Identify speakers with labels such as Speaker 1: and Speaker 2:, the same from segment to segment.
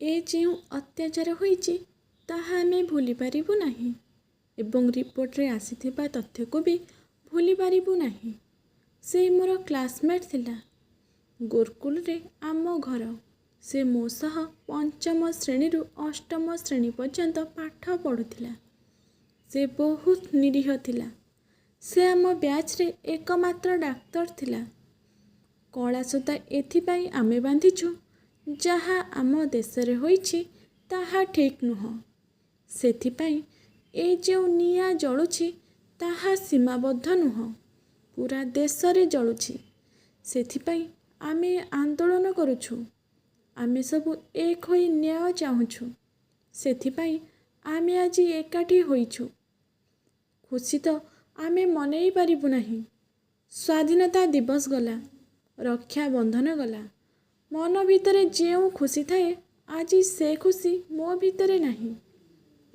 Speaker 1: ଏ ଯେଉଁ ଅତ୍ୟାଚାର ହୋଇଛି ତାହା ଆମେ ଭୁଲି ପାରିବୁ ନାହିଁ ଏବଂ ରିପୋର୍ଟରେ ଆସିଥିବା ତଥ୍ୟକୁ ବି ଭୁଲି ପାରିବୁ ନାହିଁ। ସେ ମୋର କ୍ଲାସମେଟ୍ ଥିଲା। ଗୁରୁକୁଲରେ ଆମ ଘର। ସେ ମୋ ସହ ପଞ୍ଚମ ଶ୍ରେଣୀରୁ ଅଷ୍ଟମ ଶ୍ରେଣୀ ପର୍ଯ୍ୟନ୍ତ ପାଠ ପଢ଼ୁଥିଲା। ସେ ବହୁତ ନିରୀହ ଥିଲା। ସେ ଆମ ବ୍ୟାଚ୍ରେ ଏକମାତ୍ର ଡାକ୍ତର ଥିଲା। କଳା ସୂତା ଏଥିପାଇଁ ଆମେ ବାନ୍ଧିଛୁ, ଯାହା ଆମ ଦେଶରେ ହୋଇଛି ତାହା ଠିକ୍ ନୁହଁ। ସେଥିପାଇଁ ଏ ଯେଉଁ ନିଆଁ ଜଳୁଛି ତାହା ସୀମାବଦ୍ଧ ନୁହଁ, ପୁରା ଦେଶରେ ଜଳୁଛି। ସେଥିପାଇଁ ଆମେ ଆନ୍ଦୋଳନ କରୁଛୁ। ଆମେ ସବୁ ଏକ ହୋଇ ନ୍ୟାୟ ଚାହୁଁଛୁ। ସେଥିପାଇଁ ଆମେ ଆଜି ଏକାଠି ହୋଇଛୁ। ଖୁସି ତ ଆମେ ମନେଇ ପାରିବୁ ନାହିଁ। ସ୍ୱାଧୀନତା ଦିବସ ଗଲା, ରକ୍ଷାବନ୍ଧନ ଗଲା। ମନ ଭିତରେ ଯେଉଁ ଖୁସି ଥାଏ, ଆଜି ସେ ଖୁସି ମୋ ଭିତରେ ନାହିଁ।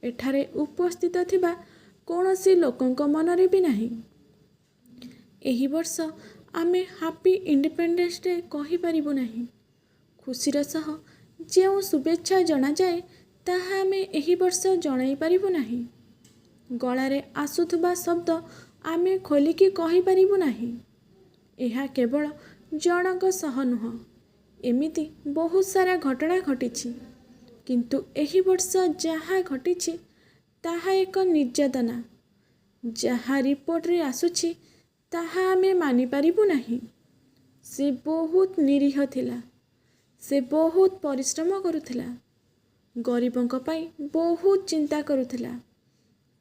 Speaker 1: ଏଠାରେ ଉପସ୍ଥିତ ଥିବା କୌଣସି ଲୋକଙ୍କ ମନରେ ବି ନାହିଁ। ଏହି ବର୍ଷ ଆମେ ହାପି ଇଣ୍ଡିପେଣ୍ଡେନ୍ସ ଡେ କହିପାରିବୁ ନାହିଁ। ଖୁସିର ସହ ଯେଉଁ ଶୁଭେଚ୍ଛା ଜଣାଯାଏ ତାହା ଆମେ ଏହି ବର୍ଷ ଜଣାଇ ପାରିବୁ ନାହିଁ। ଗଳାରେ ଆସୁଥିବା ଶବ୍ଦ ଆମେ ଖୋଲିକି କହିପାରିବୁ ନାହିଁ। ଏହା କେବଳ ଜଣଙ୍କ ସହ ନୁହଁ, ଏମିତି ବହୁତ ସାରା ଘଟଣା ଘଟିଛି। କିନ୍ତୁ ଏହି ବର୍ଷ ଯାହା ଘଟିଛି ତାହା ଏକ ନିର୍ଯାତନା। ଯାହା ରିପୋର୍ଟରେ ଆସୁଛି ତାହା ଆମେ ମାନିପାରିବୁ ନାହିଁ। ସେ ବହୁତ ନିରୀହ ଥିଲା। ସେ ବହୁତ ପରିଶ୍ରମ କରୁଥିଲା। ଗରିବଙ୍କ ପାଇଁ ବହୁତ ଚିନ୍ତା କରୁଥିଲା।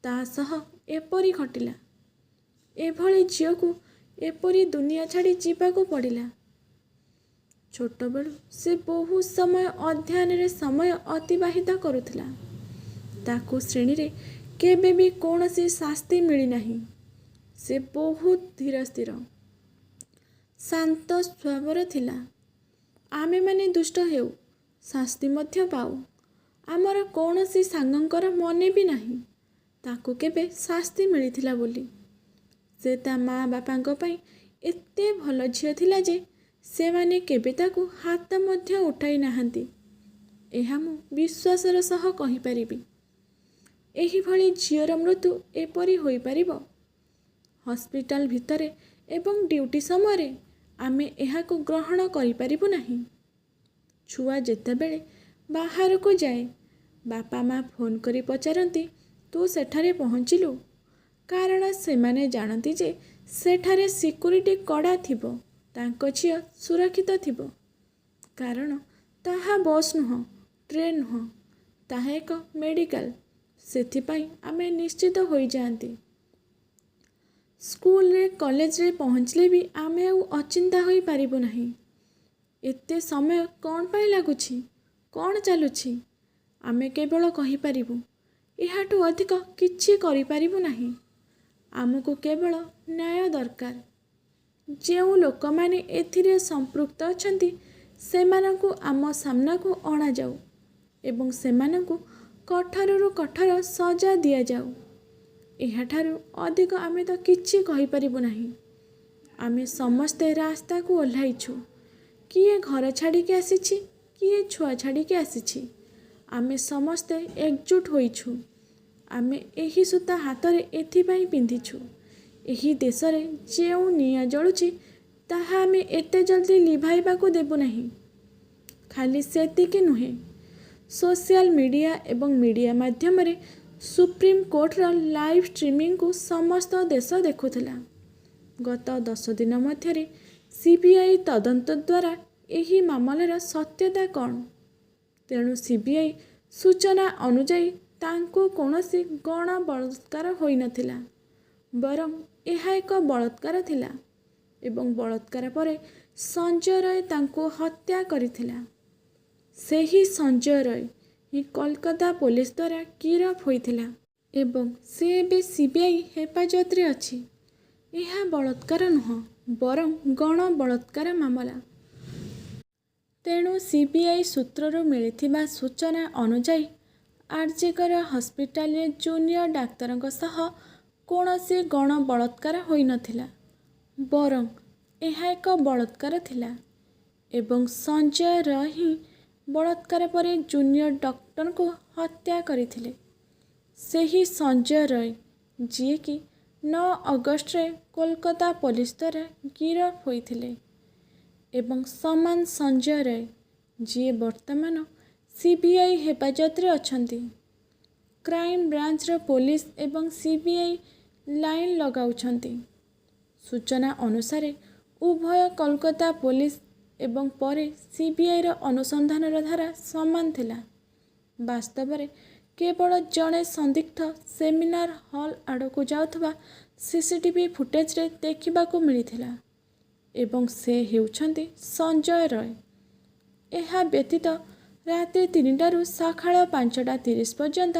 Speaker 1: ତା ସହ ଏପରି ଘଟିଲା। ଏଭଳି ଝିଅକୁ ଏପରି ଦୁନିଆ ଛାଡ଼ି ଯିବାକୁ ପଡ଼ିଲା। ଛୋଟବେଳୁ ସେ ବହୁତ ସମୟ ଅଧ୍ୟୟନରେ ସମୟ ଅତିବାହିତ କରୁଥିଲା। ତାକୁ ଶ୍ରେଣୀରେ କେବେ ବି କୌଣସି ଶାସ୍ତି ମିଳିନାହିଁ। ସେ ବହୁତ ଧୀର ସ୍ଥିର, ଶାନ୍ତ ସ୍ୱଭାବର ଥିଲା। ଆମେମାନେ ଦୁଷ୍ଟ ହେଉ, ଶାସ୍ତି ମଧ୍ୟ ପାଉ। ଆମର କୌଣସି ସାଙ୍ଗଙ୍କର ମନେ ବି ନାହିଁ ତାକୁ କେବେ ଶାସ୍ତି ମିଳିଥିଲା ବୋଲି। ସେ ତା ମା' ବାପାଙ୍କ ପାଇଁ ଏତେ ଭଲ ଝିଅ ଥିଲା ଯେ ସେମାନେ କେବେ ତାକୁ ହାତ ମଧ୍ୟ ଉଠାଇ ନାହାନ୍ତି। ଏହା ମୁଁ ବିଶ୍ୱାସର ସହ କହିପାରିବି। ଏହିଭଳି ଝିଅର ମୃତ୍ୟୁ ଏପରି ହୋଇପାରିବ? ହସ୍ପିଟାଲ ଭିତରେ ଏବଂ ଡ୍ୟୁଟି ସମୟରେ ଆମେ ଏହାକୁ ଗ୍ରହଣ କରିପାରିବୁ ନାହିଁ। ଛୁଆ ଯେତେବେଳେ ବାହାରକୁ ଯାଏ, ବାପା ମା' ଫୋନ୍ କରି ପଚାରନ୍ତି, ତୁ ସେଠାରେ ପହଞ୍ଚିଲୁ? କାରଣ ସେମାନେ ଜାଣନ୍ତି ଯେ ସେଠାରେ ସିକ୍ୟୁରିଟି କଡ଼ା ଥିବ, ତାଙ୍କ ଝିଅ ସୁରକ୍ଷିତ ଥିବ। କାରଣ ତାହା ବସ୍ ନୁହଁ, ଟ୍ରେନ୍ ନୁହଁ, ତାହା ଏକ ମେଡ଼ିକାଲ। ସେଥିପାଇଁ ଆମେ ନିଶ୍ଚିତ ହୋଇଯାଆନ୍ତି। ସ୍କୁଲରେ କଲେଜରେ ପହଞ୍ଚିଲେ ବି ଆମେ ଆଉ ଅଚିନ୍ତା ହୋଇପାରିବୁ ନାହିଁ। ଏତେ ସମୟ କ'ଣ ପାଇଁ ଲାଗୁଛି? କ'ଣ ଚାଲୁଛି? ଆମେ କେବଳ କହିପାରିବୁ, ଏହାଠୁ ଅଧିକ କିଛି କରିପାରିବୁ ନାହିଁ। ଆମକୁ କେବଳ ନ୍ୟାୟ ଦରକାର। ଯେଉଁ ଲୋକମାନେ ଏଥିରେ ସମ୍ପୃକ୍ତ ଅଛନ୍ତି ସେମାନଙ୍କୁ ଆମ ସାମ୍ନାକୁ ଅଣାଯାଉ ଏବଂ ସେମାନଙ୍କୁ କଠୋରରୁ କଠୋର ସଜା ଦିଆଯାଉ। ଏହାଠାରୁ ଅଧିକ ଆମେ ତ କିଛି କହିପାରିବୁ ନାହିଁ। ଆମେ ସମସ୍ତେ ରାସ୍ତାକୁ ଓହ୍ଲାଇଛୁ। କିଏ ଘର ଛାଡ଼ିକି ଆସିଛି, କିଏ ଛୁଆ ଛାଡ଼ିକି ଆସିଛି। ଆମେ ସମସ୍ତେ ଏକଜୁଟ ହୋଇଛୁ। ଆମେ ଏହି ସୂତା ହାତରେ ଏଥିପାଇଁ ପିନ୍ଧିଛୁ। ଏହି ଦେଶରେ ଯେଉଁ ନିଆଁ ଜଳୁଛି ତାହା ଆମେ ଏତେ ଜଲ୍ଦି ଲିଭାଇବାକୁ ଦେବୁ ନାହିଁ। ଖାଲି ସେତିକି ନୁହେଁ, ସୋସିଆଲ ମିଡ଼ିଆ ଏବଂ ମିଡ଼ିଆ ମାଧ୍ୟମରେ ସୁପ୍ରିମକୋର୍ଟର ଲାଇଭ୍ ଷ୍ଟ୍ରିମିଂକୁ ସମସ୍ତ ଦେଶ ଦେଖୁଥିଲା। ଗତ 10 ଦିନ ମଧ୍ୟରେ ସିବିଆଇ ତଦନ୍ତ ଦ୍ୱାରା ଏହି ମାମଲାର ସତ୍ୟତା କ'ଣ? ତେଣୁ ସିବିଆଇ ସୂଚନା ଅନୁଯାୟୀ ତାଙ୍କୁ କୌଣସି ଗଣ ବଳାତ୍କାର ହୋଇନଥିଲା, ବରଂ ଏହା ଏକ ବଳାତ୍କାର ଥିଲା ଏବଂ ବଳାତ୍କାର ପରେ ସଞ୍ଜୟ ରାୟ ତାଙ୍କୁ ହତ୍ୟା କରିଥିଲା। ସେହି ସଞ୍ଜୟ ରାୟ ହିଁ କୋଲକାତା ପୋଲିସ ଦ୍ୱାରା ଗିରଫ ହୋଇଥିଲା ଏବଂ ସେ ଏବେ ସିବିଆଇ ହେପାଜତରେ ଅଛି। ଏହା ବଳାତ୍କାର ନୁହଁ, ବରଂ ଗଣ ବଳାତ୍କାର ମାମଲା। ତେଣୁ ସିବିଆଇ ସୂତ୍ରରୁ ମିଳିଥିବା ସୂଚନା ଅନୁଯାୟୀ ଆର୍ଜିକର ହସ୍ପିଟାଲରେ ଜୁନିୟର ଡାକ୍ତରଙ୍କ ସହ କୌଣସି ଗଣ ବଳାତ୍କାର ହୋଇନଥିଲା, ବରଂ ଏହା ଏକ ବଳାତ୍କାର ଥିଲା ଏବଂ ସଞ୍ଜୟ ରାୟ ହିଁ ବଳାତ୍କାର ପରେ ଜୁନିୟର ଡକ୍ଟରଙ୍କୁ ହତ୍ୟା କରିଥିଲେ। ସେହି ସଞ୍ଜୟ ରୟ ଯିଏକି 9 ଅଗଷ୍ଟରେ କୋଲକାତା ପୋଲିସ ଦ୍ୱାରା ଗିରଫ ହୋଇଥିଲେ ଏବଂ ସମାନ ସଞ୍ଜୟ ରୟ ଯିଏ ବର୍ତ୍ତମାନ ସିବିଆଇ ହେପାଜତରେ ଅଛନ୍ତି। କ୍ରାଇମ ବ୍ରାଞ୍ଚର ପୋଲିସ ଏବଂ ସିବିଆଇ ଲାଇନ ଲଗାଉଛନ୍ତି। ସୂଚନା ଅନୁସାରେ ଉଭୟ କୋଲକାତା ପୋଲିସ ଏବଂ ପରେ ସିବିଆଇର ଅନୁସନ୍ଧାନର ଧାରା ସମାନ ଥିଲା। ବାସ୍ତବରେ କେବଳ ଜଣେ ସନ୍ଦିଗ୍ଧ ସେମିନାର ହଲ୍ ଆଡ଼କୁ ଯାଉଥିବା ସିସିଟିଭି ଫୁଟେଜରେ ଦେଖିବାକୁ ମିଳିଥିଲା ଏବଂ ସେ ହେଉଛନ୍ତି ସଞ୍ଜୟ ରୟ। ଏହା ବ୍ୟତୀତ ରାତି 3ଟାରୁ ସକାଳ 5:30 ପର୍ଯ୍ୟନ୍ତ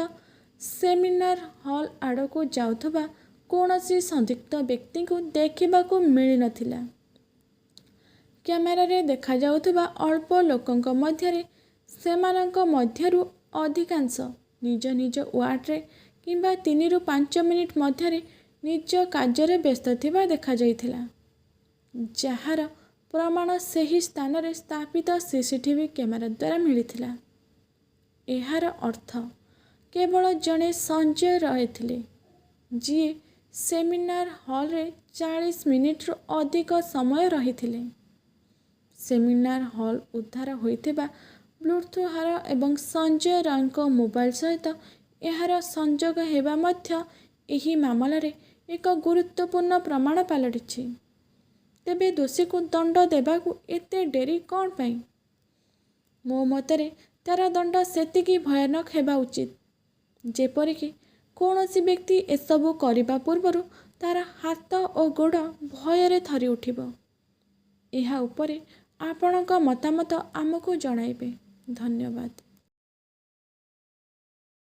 Speaker 1: ସେମିନାର ହଲ୍ ଆଡ଼କୁ ଯାଉଥିବା କୌଣସି ସନ୍ଦିଗ୍ଧ ବ୍ୟକ୍ତିଙ୍କୁ ଦେଖିବାକୁ ମିଳିନଥିଲା। କ୍ୟାମେରାରେ ଦେଖାଯାଉଥିବା ଅଳ୍ପ ଲୋକଙ୍କ ମଧ୍ୟରେ ସେମାନଙ୍କ ମଧ୍ୟରୁ ଅଧିକାଂଶ ନିଜ ନିଜ ୱାର୍ଡରେ କିମ୍ବା 3ରୁ 5 ମିନିଟ୍ ମଧ୍ୟରେ ନିଜ କାର୍ଯ୍ୟରେ ବ୍ୟସ୍ତ ଥିବା ଦେଖାଯାଇଥିଲା, ଯାହାର ପ୍ରମାଣ ସେହି ସ୍ଥାନରେ ସ୍ଥାପିତ ସିସିଟିଭି କ୍ୟାମେରା ଦ୍ୱାରା ମିଳିଥିଲା। ଏହାର ଅର୍ଥ କେବଳ ଜଣେ ସଞ୍ଜୟ ରୟ ଥିଲେ ଯିଏ ସେମିନାର ହଲ୍ରେ 40 ମିନିଟ୍ରୁ ଅଧିକ ସମୟ ରହିଥିଲେ। ସେମିନାର ହଲ୍ ଉଦ୍ଧାର ହୋଇଥିବା ବ୍ଲୁଟୁଥ୍ ହାର ଏବଂ ସଞ୍ଜୟ ରୟଙ୍କ ମୋବାଇଲ ସହିତ ଏହାର ସଂଯୋଗ ହେବା ମଧ୍ୟ ଏହି ମାମଲାରେ ଏକ ଗୁରୁତ୍ୱପୂର୍ଣ୍ଣ ପ୍ରମାଣ ପାଲଟିଛି। ତେବେ ଦୋଷୀକୁ ଦଣ୍ଡ ଦେବାକୁ ଏତେ ଡେରି କ'ଣ ପାଇଁ? ମୋ ମତରେ ତା'ର ଦଣ୍ଡ ସେତିକି ଭୟାନକ ହେବା ଉଚିତ ଯେପରିକି କୌଣସି ବ୍ୟକ୍ତି ଏସବୁ କରିବା ପୂର୍ବରୁ ତା'ର ହାତ ଓ ଗୋଡ଼ ଭୟରେ ଥରି ଉଠିବ। ଏହା ଉପରେ ଆପଣଙ୍କ ମତାମତ ଆମକୁ ଜଣାଇବେ। ଧନ୍ୟବାଦ।